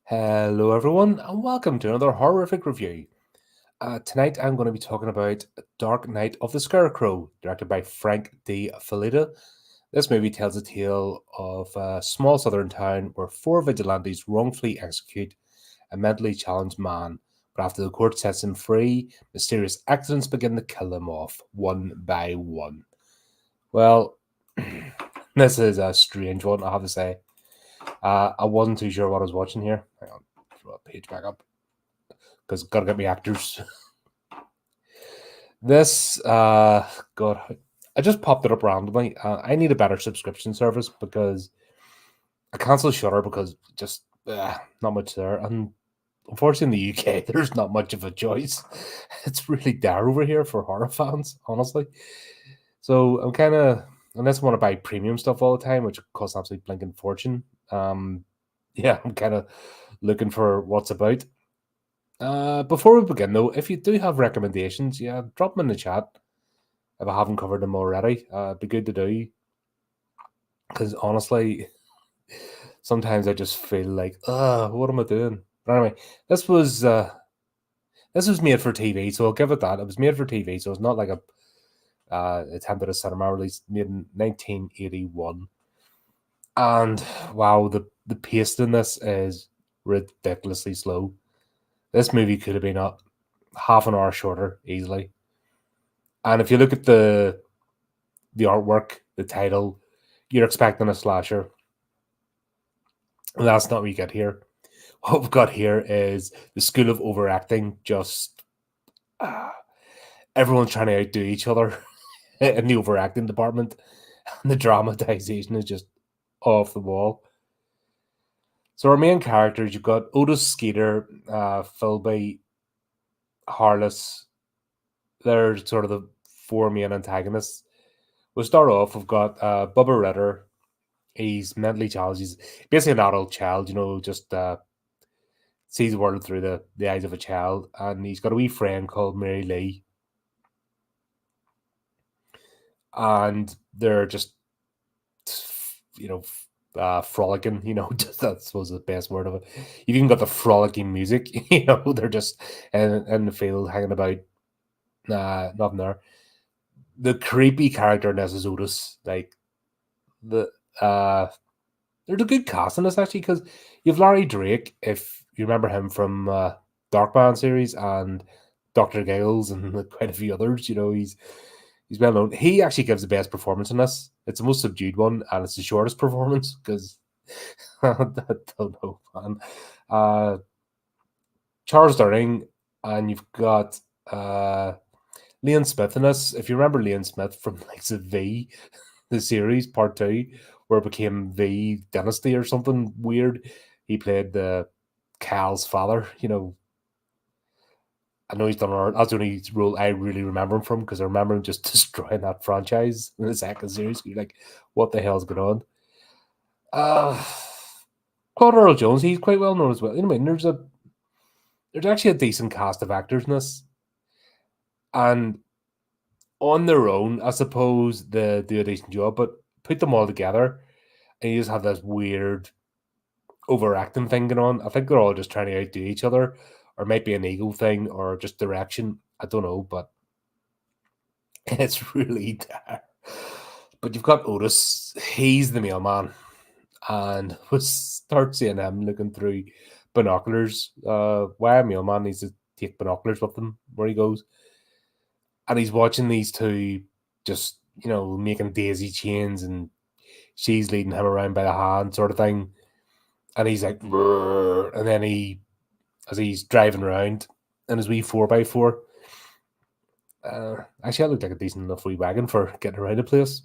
Hello, everyone, and welcome to another horrific review. Tonight, I'm going to be talking about Dark Night of the Scarecrow, directed by Frank De Felitta. This movie tells a tale of a small southern town where four vigilantes wrongfully execute a mentally challenged man. But after the court sets him free, mysterious accidents begin to kill them off one by one. Well, this is a strange one, I have to say. I wasn't too sure what I was watching here. Hang on, throw a page back up because gotta get me actors. This, God, I just popped it up randomly. I need a better subscription service because I cancelled Shutter because just not much there. And unfortunately, in the UK, there's not much of a choice. It's really dire over here for horror fans, honestly. So I'm kind of, unless I want to buy premium stuff all the time, which costs an absolute blinking fortune. Yeah, I'm kind of looking for what's about. Before we begin, though, if you do have recommendations, yeah, drop them in the chat. If I haven't covered them already, it'd be good to do. Because honestly, sometimes I just feel like, what am I doing? But anyway, this was uh, this was made for TV, so I'll give it that. It was made for TV, so it's not like a attempted a cinema release made in 1981. And wow, the pace in this is ridiculously slow. This movie could have been up half an hour shorter easily. And if you look at the artwork, the title, you're expecting a slasher. And that's not what you get here. What we've got here is the school of overacting, just uh, everyone's trying to outdo each other in the overacting department. And the dramatization is just off the wall. So our main characters, you've got Otis Skeeter, Philby, Harless. They're sort of the four main antagonists. We'll start off. We've got Bubba Ritter. He's mentally challenged. He's basically an adult child, just sees the world through the eyes of a child. And he's got a wee friend called Mary Lee. And they're just, frolicking, just that's, I suppose, the best word of it. You've even got the frolicking music, they're just in the field hanging about. Nothing there. The creepy character in this is Otis. Like, the there's a good cast in this actually because you've Larry Drake, if you remember him from Darkman series and Doctor Giggles and quite a few others. He's well known. He actually gives the best performance in this. It's the most subdued one and it's the shortest performance because I don't know, man. Uh, Charles Durning, and you've got Liam Smith in this. If you remember Liam Smith from like the V, the series part two, where it became V Dynasty or something weird. He played the Cal's father. I know he's done art. That's the only role I really remember him from because I remember him just destroying that franchise in the second series. You're like, what the hell's going on? Uh Claude Earl Jones, he's quite well known as well. Anyway, there's actually a decent cast of actors in this. And on their own, I suppose they do a decent job, but put them all together and you just have this weird overacting thing going on. I think they're all just trying to outdo each other, or it might be an ego thing or just direction. I don't know, but it's really dire. But you've got Otis, he's the mailman, and we start seeing him looking through binoculars. Why a mailman needs to take binoculars with him where he goes. And he's watching these two just, making daisy chains and she's leading him around by the hand sort of thing. And he's like, "Brr," and then as he's driving around in his wee 4x4, actually, that looked like a decent enough wee wagon for getting around the place.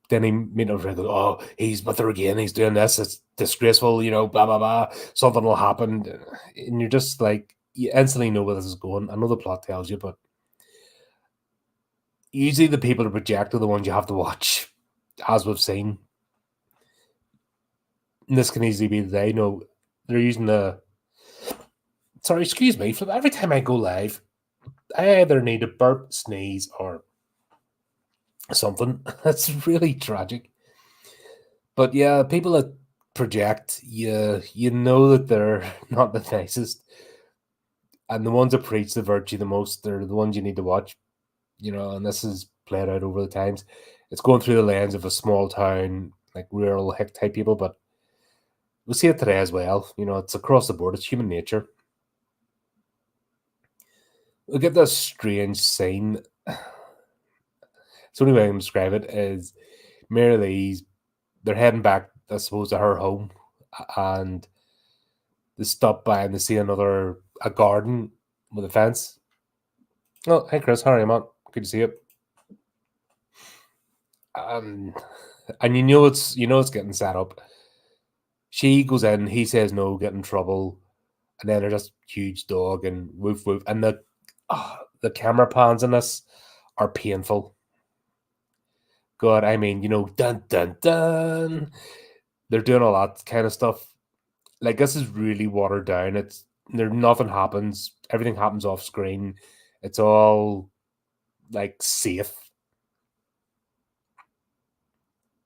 Then he made a goes, oh, he's with her again. He's doing this. It's disgraceful, blah, blah, blah. Something will happen. And you're just like, you instantly know where this is going. I know the plot tells you, but usually the people to project are the ones you have to watch, as we've seen. And this can easily be the day. They're using the. Sorry, excuse me. For every time I go live, I either need to burp, sneeze, or something. That's really tragic. But yeah, people that project, you know that they're not the nicest, and the ones that preach the virtue the most, they're the ones you need to watch. And this is played out over the times. It's going through the lens of a small town, like rural hick type people, but we see it today as well. It's across the board. It's human nature. We get this strange scene. The only way I can describe it is Mary Lee's, they're heading back, I suppose, to her home, and they stop by and they see a garden with a fence. Oh, hey Chris, how are you, man? Good to see you. Um, and it's getting set up. She goes in, he says no, get in trouble, and then there's this huge dog and woof woof, and the camera pans in this are painful. God, I mean, dun dun dun. They're doing all that kind of stuff. Like, this is really watered down. Nothing happens. Everything happens off screen. It's all like safe.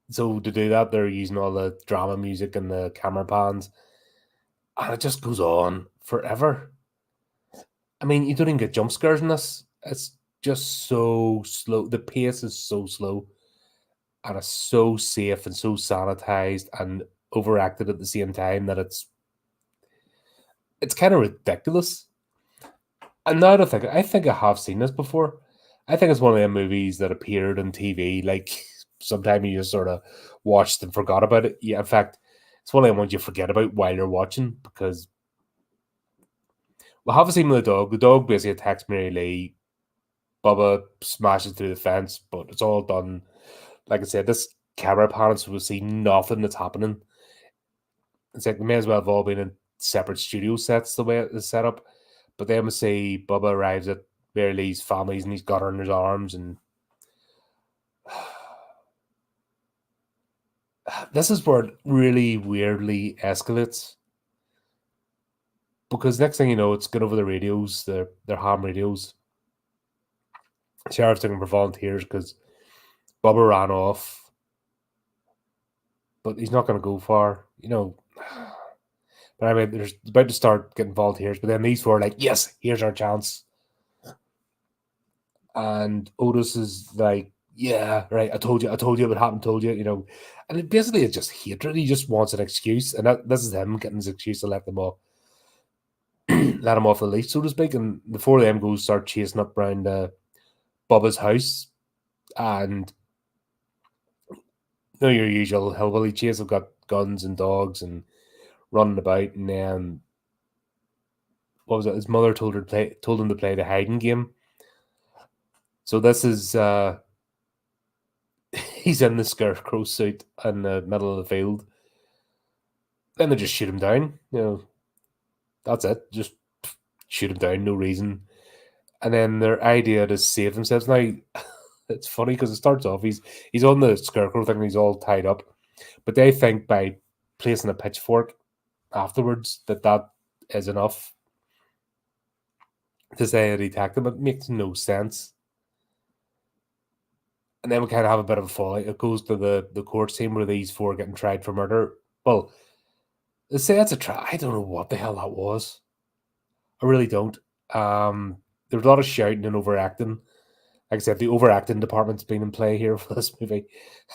So to do that, they're using all the drama music and the camera pans, and it just goes on forever. I mean, you don't even get jump scares in this. It's just so slow. The pace is so slow, and it's so safe and so sanitized and overacted at the same time that it's kind of ridiculous. And now that I think I have seen this before. I think it's one of the movies that appeared on TV. Like, sometime you just sort of watched and forgot about it. Yeah, in fact, it's one of the ones you forget about while you're watching, because we'll have a scene with the dog. The dog basically attacks Mary Lee. Bubba smashes through the fence, but it's all done. Like I said, this camera pan, so we see nothing that's happening. It's like we may as well have all been in separate studio sets the way it's set up. But then we see Bubba arrives at Mary Lee's family's and he's got her in his arms, and this is where it really weirdly escalates. Because next thing you know, it's going over the radios, their ham radios. Sheriff's looking for volunteers because Bubba ran off, but he's not going to go far, But I mean, there's about to start getting volunteers, but then these four are like, yes, here's our chance. And Otis is like, yeah, right, I told you it would happen, And it basically is just hatred. He just wants an excuse, and this is him getting his excuse to let them off, let him off the leash, so to speak. And the four of them go start chasing up around Bubba's house, and your usual hillbilly chase. They've got guns and dogs and running about, and then what was it? His mother told him to play the hiding game. So this is he's in the Scarecrow suit in the middle of the field. Then they just shoot him down. That's it. Just shoot him down, no reason. And then their idea to save themselves. Now, it's funny because it starts off, he's on the Scarecrow thing, and he's all tied up. But they think by placing a pitchfork afterwards that is enough to say that he attacked them. It makes no sense. And then we kind of have a bit of a fallout. It goes to the court scene where these four are getting tried for murder. Well, they say it's a trial. I don't know what the hell that was. I really don't. There was a lot of shouting and overacting. Like I said, the overacting department's been in play here for this movie,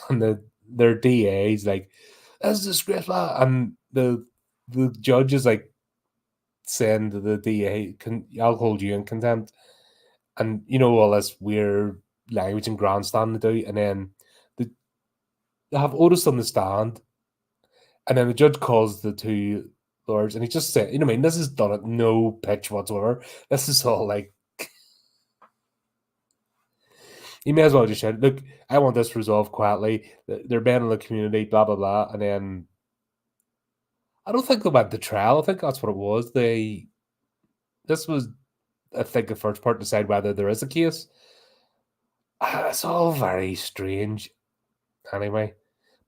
and their DA's like, "That's disgraceful," and the judge is like saying to the DA, I'll hold you in contempt," and all this weird language and grandstand to do, and then they have Otis on the stand, and then the judge calls the two lawyers, and he just said, I mean, this is done at no pitch whatsoever. This is all like, you may as well just shout, "Look, I want this resolved quietly. They're banning the community, blah, blah, blah." And then I don't think they went to trial. I think that's what it was. This was, I think, the first part to decide whether there is a case. It's all very strange. Anyway,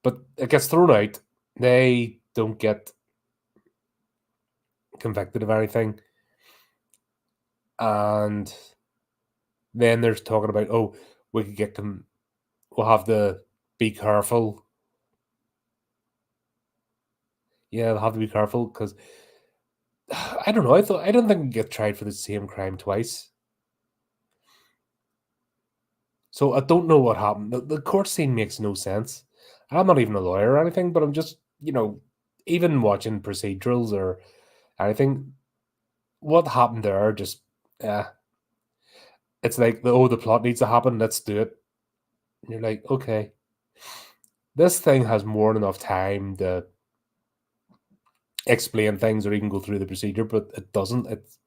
but it gets thrown out. They don't get convicted of anything. And then there's talking about, oh, we could get them, we'll have to be careful. Yeah, they'll have to be careful because I don't know. I don't think you get tried for the same crime twice. So I don't know what happened. The court scene makes no sense. I'm not even a lawyer or anything, but I'm just, even watching procedurals or anything, what happened there just, yeah. It's like, the plot needs to happen, let's do it. And you're like, okay. This thing has more than enough time to explain things or even go through the procedure, but it doesn't. It's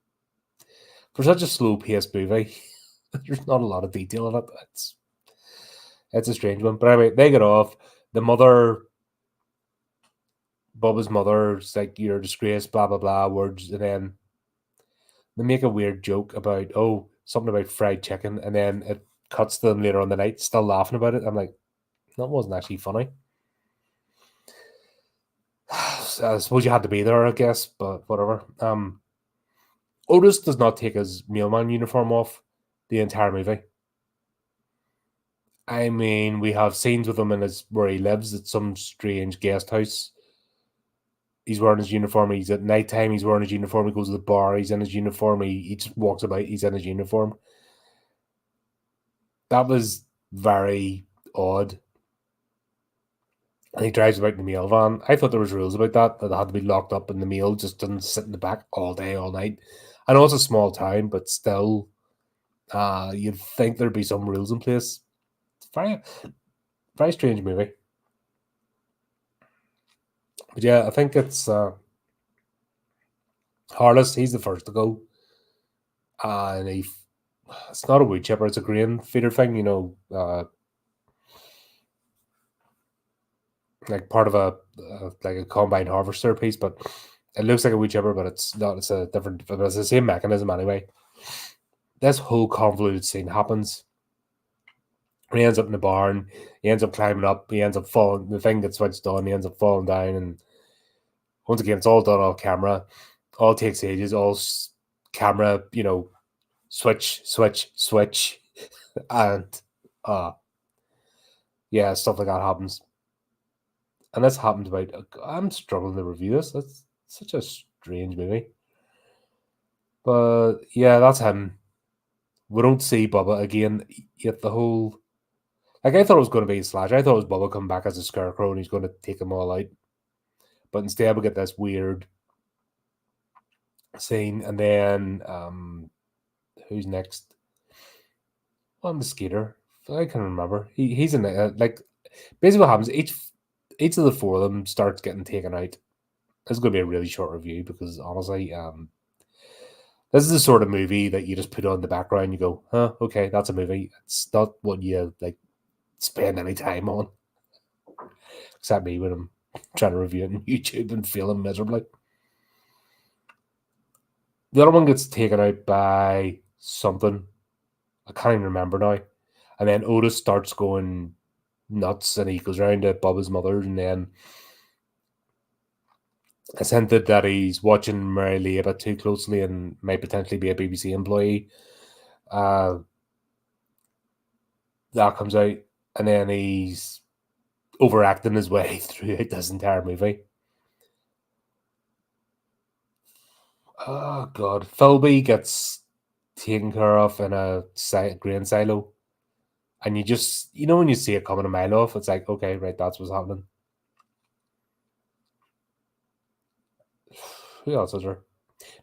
for such a slow paced movie. There's not a lot of detail in it. It's a strange one. But anyway, they get off. The mother, Bubba's mother's like, you're a disgrace, blah blah blah words, and then they make a weird joke about something about fried chicken, and then it cuts to them later on the night, still laughing about it. I'm like, that wasn't actually funny. I suppose you had to be there, I guess, but whatever. Otis does not take his mailman uniform off the entire movie. I mean, we have scenes with him where he lives at some strange guest house. He's wearing his uniform. He's at nighttime. He's wearing his uniform. He goes to the bar. He's in his uniform. He just walks about. He's in his uniform. That was very odd. And he drives about in the mail van. I thought there was rules about that it had to be locked up and the mail just didn't sit in the back all day, all night. I know it's a small town, but still, you'd think there'd be some rules in place. It's very, very strange movie. But yeah, I think it's Harless. He's the first to go, and it's not a wood chipper; it's a grain feeder thing. Like part of a combine harvester piece, but it looks like a wood chipper, but it's not. It's a different, but it's the same mechanism anyway. This whole convoluted scene happens. He ends up in the barn. He ends up climbing up. He ends up falling. The thing gets switched on. He ends up falling down, and once again, it's all done off camera. All takes ages. All camera, switch, switch, switch, and yeah, stuff like that happens. And this happened about. I'm struggling to review this. That's such a strange movie. But yeah, that's him. We don't see Bubba again. Yet the whole, like, I thought it was going to be a slash. I thought it was Bubba coming back as a Scarecrow and he's going to take them all out. But instead, we get this weird scene, and then who's next? On the skater, I can remember. He's in it. Like, basically, what happens? Each of the four of them starts getting taken out. This is going to be a really short review because honestly, this is the sort of movie that you just put on the background. And you go, huh, okay, that's a movie. It's not what you like spend any time on. Except me when I'm trying to review it on YouTube and failing miserably. The other one gets taken out by something. I can't even remember now. And then Otis starts going nuts and he goes around to Bubba's mother, and then it's hinted that he's watching Mary Lee a bit too closely and might potentially be a BBC employee. That comes out, and then he's overacting his way throughout this entire movie. Oh god, Philby gets taken care of in a grain silo, and you just when you see it coming a mile off, it's like, okay, right, that's what's happening. Who else is there?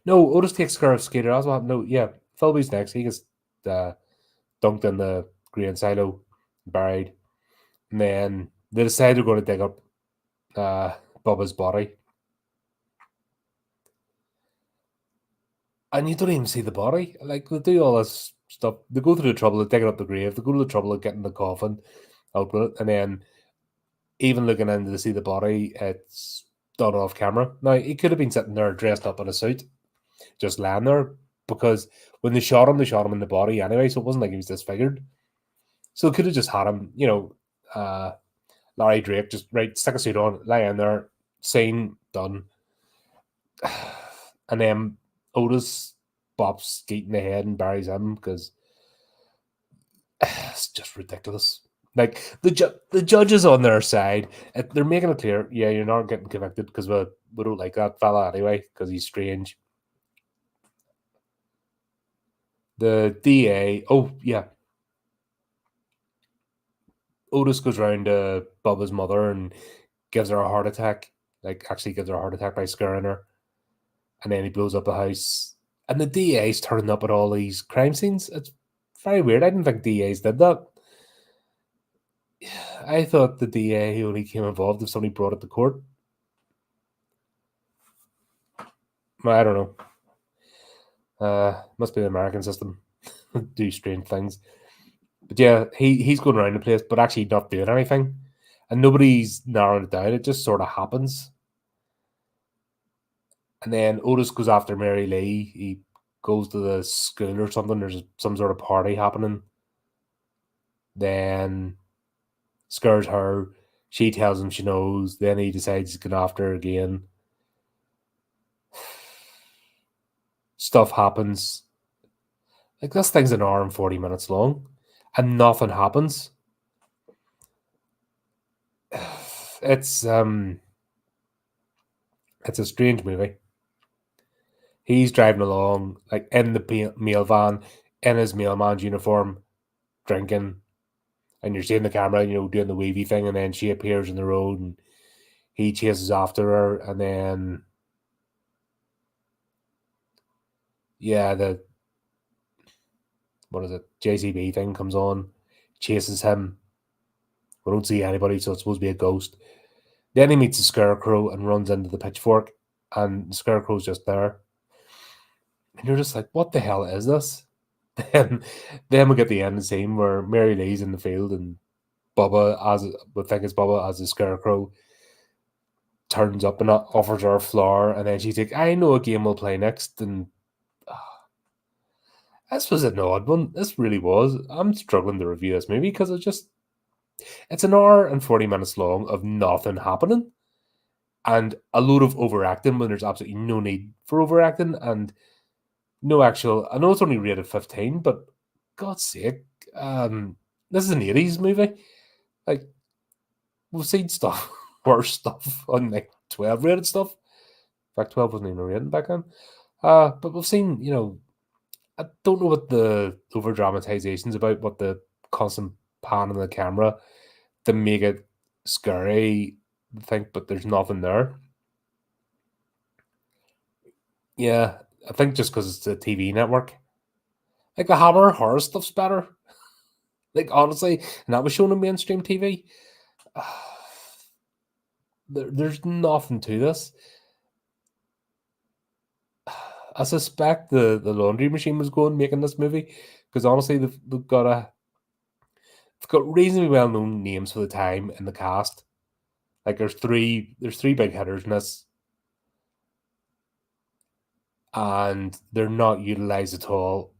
No, Otis takes care of Skater as well. No, yeah, Philby's next. He gets dunked in the grain silo, buried, and then they decide they're going to dig up Bubba's body. And you don't even see the body. Like, they do all this stuff. They go through the trouble of digging up the grave. They go to the trouble of getting the coffin out with it. And then, even looking in to see the body, it's done off camera. Now, he could have been sitting there dressed up in a suit, just lying there. Because when they shot him in the body anyway. So it wasn't like he was disfigured. So they could have just had him, Larry Drake, just, right, stick a suit on, lie in there, scene, done. And then Otis bops Skeet in the head and buries him because it's just ridiculous. Like the judge is on their side. They're making it clear, yeah, you're not getting convicted because we don't like that fella anyway because he's strange. The DA, oh yeah, Otis goes round to Bubba's mother and gives her a heart attack. Like actually gives her a heart attack by scaring her, and then he blows up the house. And the DA's turning up at all these crime scenes. It's very weird. I didn't think DAs did that. I thought the DA only came involved if somebody brought it to court. I don't know. Must be the American system. Do strange things. But yeah, he's going around the place, but actually not doing anything. And nobody's narrowing it down. It just sort of happens. And then Otis goes after Mary Lee. He goes to the school or something. There's some sort of party happening. Then scares her. She tells him she knows. Then he decides he's going after her again. Stuff happens. Like this thing's an hour and 40 minutes long, and nothing happens. It's a strange movie. He's driving along, like in the mail van, in his mailman's uniform, drinking, and you're seeing the camera, doing the wavy thing, and then she appears in the road, and he chases after her, and then the what is it? JCB thing comes on, chases him. We don't see anybody, so it's supposed to be a ghost. Then he meets the Scarecrow and runs into the pitchfork, and the Scarecrow's just there. And you're just like, what the hell is this? Then we get the end scene where Mary Lee's in the field and Bubba, we think it's Bubba as the Scarecrow, turns up and offers her a flower, and then she's like, I know a game we'll play next, and this was an odd one. This really was. I'm struggling to review this movie because it's an hour and 40 minutes long of nothing happening and a load of overacting when there's absolutely no need for overacting and no actual. I know it's only rated 15, but God's sake, this is an 80s movie. Like, we've seen stuff, worse stuff on like 12 rated stuff. In fact, 12 wasn't even rated back then. But we've seen, I don't know what the over dramatization's about, what the constant pan on the camera to make it scary, I think, but there's nothing there. Yeah, I think just because it's a TV network. Like the Hammer horror stuff's better. Like honestly, and that was shown on mainstream TV. There's nothing to this. I suspect the laundry machine was going making this movie because honestly, they've got reasonably well known names for the time in the cast. Like there's three big hitters in this, and they're not utilized at all.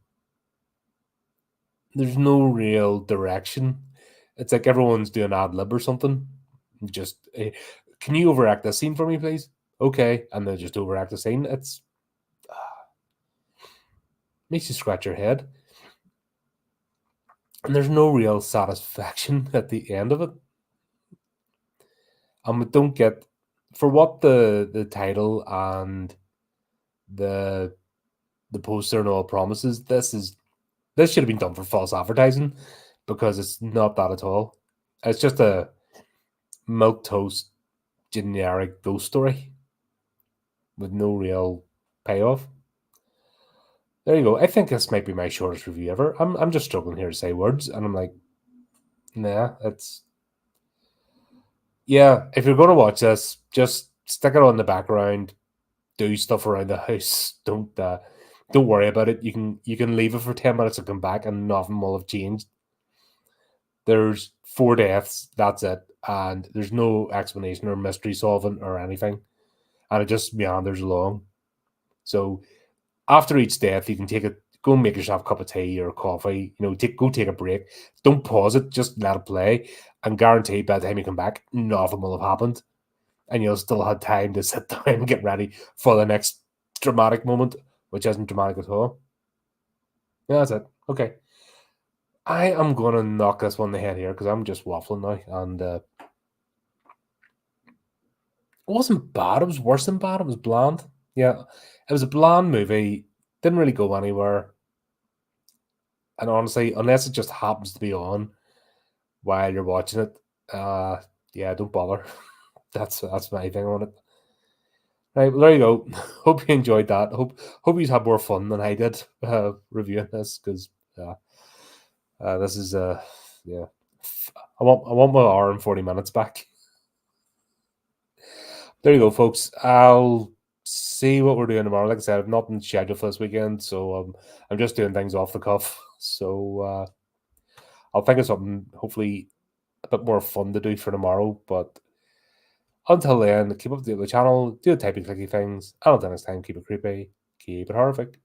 There's no real direction. It's like everyone's doing ad lib or something. Just can you overact this scene for me, please? Okay, and then just overact the scene. It's makes you scratch your head, and there's no real satisfaction at the end of it. And we don't get for what the title and the poster and all promises. This should have been done for false advertising because it's not that at all. It's just a milk toast generic ghost story with no real payoff. There you go. I think this might be my shortest review ever. I'm just struggling here to say words, and I'm like, nah, it's yeah. If you're gonna watch this, just stick it on the background. Do stuff around the house. Don't worry about it. You can leave it for 10 minutes and come back, and nothing will have changed. There's 4 deaths. That's it, and there's no explanation or mystery solving or anything, and it just meanders along. So after each death, you can go and make yourself a cup of tea or coffee. Go take a break. Don't pause it. Just let it play, and guarantee by the time you come back, nothing will have happened, and you'll still have time to sit down and get ready for the next dramatic moment, which isn't dramatic at all. Yeah, that's it. Okay. I am going to knock this one in the head here because I'm just waffling now. And it wasn't bad. It was worse than bad. It was bland. Yeah, it was a bland movie. Didn't really go anywhere. And honestly, unless it just happens to be on while you're watching it, yeah, don't bother. That's my thing on it. Right, well, there you go. Hope you enjoyed that. Hope you had more fun than I did reviewing this because this is yeah. I want my hour and 40 minutes back. There you go, folks. I'll see what we're doing tomorrow. Like I said, I've nothing scheduled for this weekend, so I'm just doing things off the cuff. So I'll think of something hopefully a bit more fun to do for tomorrow. But until then, keep up to date with the channel, do the typey clicky things, and until next time, keep it creepy, keep it horrific.